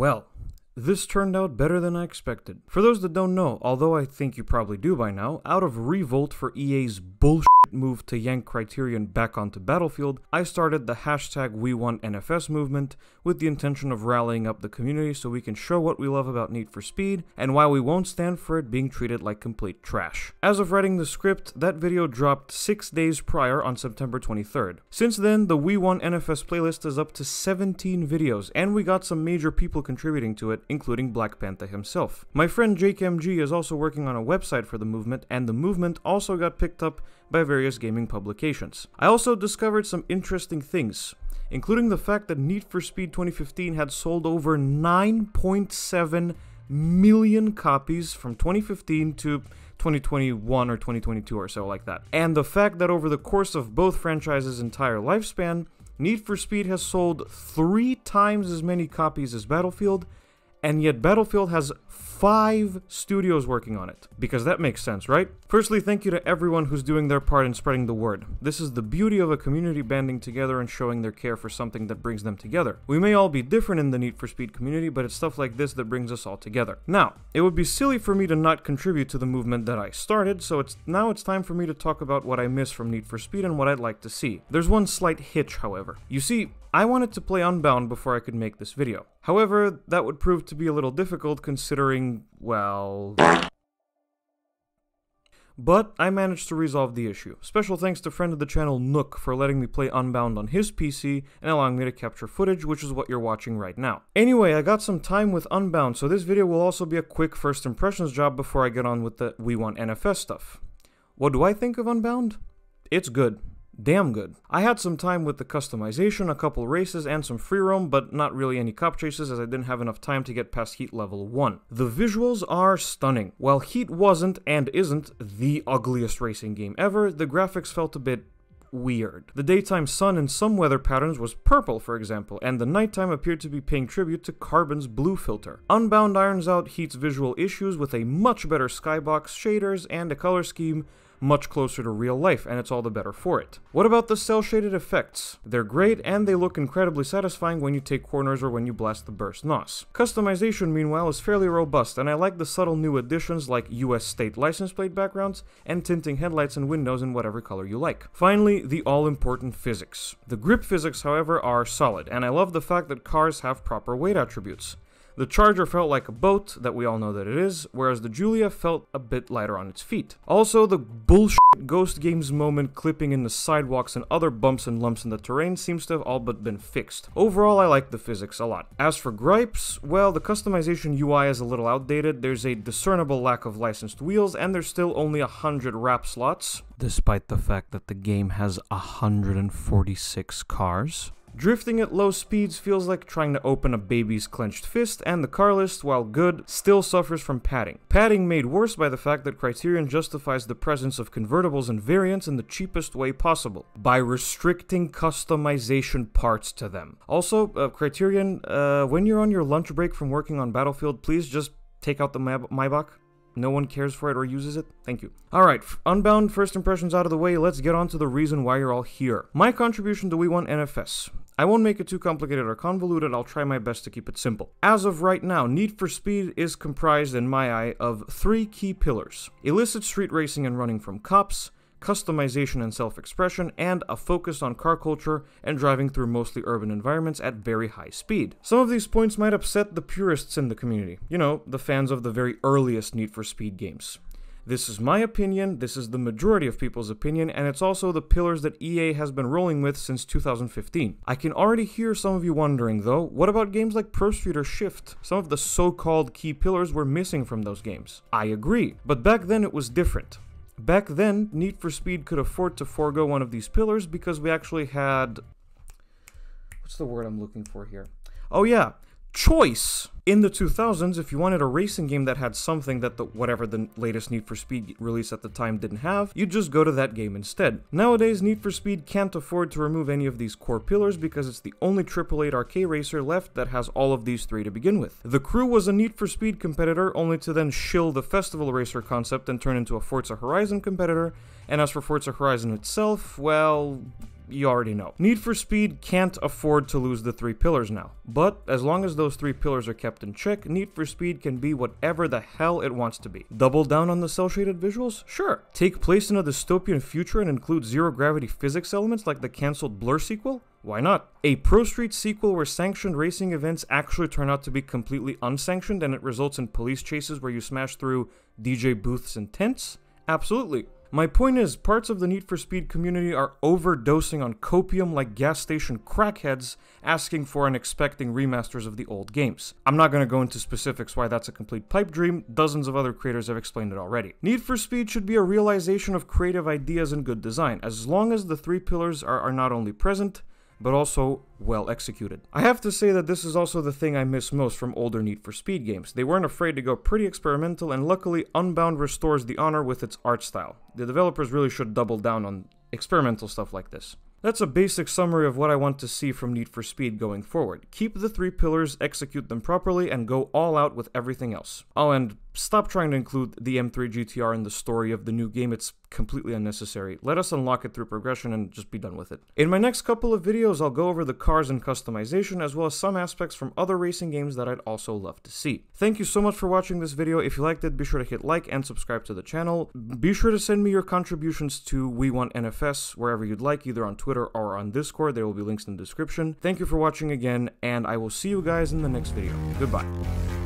Well, this turned out better than I expected. For those that don't know, although I think you probably do by now, out of revolt for EA's bullshit move to yank Criterion back onto Battlefield, I started the hashtag wewantnfs movement with the intention of rallying up the community so we can show what we love about Need for Speed and why we won't stand for it being treated like complete trash. As of writing the script, that video dropped 6 days prior on September 23rd. Since then, the wewantnfs playlist is up to 17 videos, and we got some major people contributing to it, including Black Panther himself. My friend Jake MG is also working on a website for the movement, and the movement also got picked up by various gaming publications. I also discovered some interesting things, including the fact that Need for Speed 2015 had sold over 9.7 million copies from 2015 to 2021 or 2022 or so like that. And the fact that over the course of both franchises' entire lifespan, Need for Speed has sold 3 times as many copies as Battlefield, and yet Battlefield has 5 studios working on it. Because that makes sense, right? Firstly, thank you to everyone who's doing their part in spreading the word. This is the beauty of a community banding together and showing their care for something that brings them together. We may all be different in the Need for Speed community, but it's stuff like this that brings us all together. Now, it would be silly for me to not contribute to the movement that I started, so now it's time for me to talk about what I miss from Need for Speed and what I'd like to see. There's one slight hitch, however. You see, I wanted to play Unbound before I could make this video. However, that would prove to be a little difficult considering, well... But I managed to resolve the issue. Special thanks to friend of the channel Nook for letting me play Unbound on his PC and allowing me to capture footage, which is what you're watching right now. Anyway, I got some time with Unbound, so this video will also be a quick first impressions job before I get on with the wewantnfs stuff. What do I think of Unbound? It's good. Damn good. I had some time with the customization, a couple races, and some free roam, but not really any cop chases as I didn't have enough time to get past Heat level 1. The visuals are stunning. While Heat wasn't, and isn't, the ugliest racing game ever, the graphics felt a bit weird. The daytime sun in some weather patterns was purple, for example, and the nighttime appeared to be paying tribute to Carbon's blue filter. Unbound irons out Heat's visual issues with a much better skybox, shaders, and a color scheme much closer to real life, and it's all the better for it. What about the cel-shaded effects? They're great, and they look incredibly satisfying when you take corners or when you blast the burst NOS. Customization, meanwhile, is fairly robust, and I like the subtle new additions like US state license plate backgrounds and tinting headlights and windows in whatever color you like. Finally, the all-important physics. The grip physics, however, are solid, and I love the fact that cars have proper weight attributes. The Charger felt like a boat, that we all know that it is, whereas the Julia felt a bit lighter on its feet. Also, the bullshit Ghost Games moment clipping in the sidewalks and other bumps and lumps in the terrain seems to have all but been fixed. Overall, I like the physics a lot. As for gripes, well, the customization UI is a little outdated, there's a discernible lack of licensed wheels, and there's still only 100 wrap slots, despite the fact that the game has 146 cars. Drifting at low speeds feels like trying to open a baby's clenched fist, and the car list, while good, still suffers from padding. Padding made worse by the fact that Criterion justifies the presence of convertibles and variants in the cheapest way possible, by restricting customization parts to them. Also, Criterion, when you're on your lunch break from working on Battlefield, please just take out the Maybach. No one cares for it or uses it? Thank you. Alright, Unbound first impressions out of the way, let's get on to the reason why you're all here. My contribution to wewantnfs. I won't make it too complicated or convoluted, I'll try my best to keep it simple. As of right now, Need for Speed is comprised, in my eye, of 3 key pillars: illicit street racing and running from cops, customization and self-expression, and a focus on car culture and driving through mostly urban environments at very high speed. Some of these points might upset the purists in the community, you know, the fans of the very earliest Need for Speed games. This is my opinion, this is the majority of people's opinion, and it's also the pillars that EA has been rolling with since 2015. I can already hear some of you wondering, though, what about games like Pro Street or Shift? Some of the so-called key pillars were missing from those games. I agree, but back then it was different. Back then, Need for Speed could afford to forego one of these pillars because we actually had... What's the word I'm looking for here? Oh yeah, choice! In the 2000s, if you wanted a racing game that had something that whatever the latest Need for Speed release at the time didn't have, you'd just go to that game instead. Nowadays, Need for Speed can't afford to remove any of these core pillars because it's the only AAA arcade racer left that has all of these 3 to begin with. The Crew was a Need for Speed competitor, only to then shill the Festival Racer concept and turn into a Forza Horizon competitor, and as for Forza Horizon itself, well... you already know. Need for Speed can't afford to lose the 3 pillars now, but as long as those 3 pillars are kept in check, Need for Speed can be whatever the hell it wants to be. Double down on the cel-shaded visuals? Sure. Take place in a dystopian future and include zero-gravity physics elements like the cancelled Blur sequel? Why not? A Pro Street sequel where sanctioned racing events actually turn out to be completely unsanctioned and it results in police chases where you smash through DJ booths and tents? Absolutely. My point is, parts of the Need for Speed community are overdosing on copium like gas station crackheads asking for and expecting remasters of the old games. I'm not going to go into specifics why that's a complete pipe dream, dozens of other creators have explained it already. Need for Speed should be a realization of creative ideas and good design, as long as the 3 pillars are not only present, but also well executed. I have to say that this is also the thing I miss most from older Need for Speed games. They weren't afraid to go pretty experimental, and luckily Unbound restores the honor with its art style. The developers really should double down on experimental stuff like this. That's a basic summary of what I want to see from Need for Speed going forward. Keep the 3 pillars, execute them properly, and go all out with everything else. Oh, and stop trying to include the M3 GTR in the story of the new game, it's completely unnecessary. Let us unlock it through progression and just be done with it. In my next couple of videos, I'll go over the cars and customization, as well as some aspects from other racing games that I'd also love to see. Thank you so much for watching this video. If you liked it, be sure to hit like and subscribe to the channel. Be sure to send me your contributions to wewantnfs wherever you'd like, either on Twitter or on Discord. There will be links in the description. Thank you for watching again, and I will see you guys in the next video. Goodbye.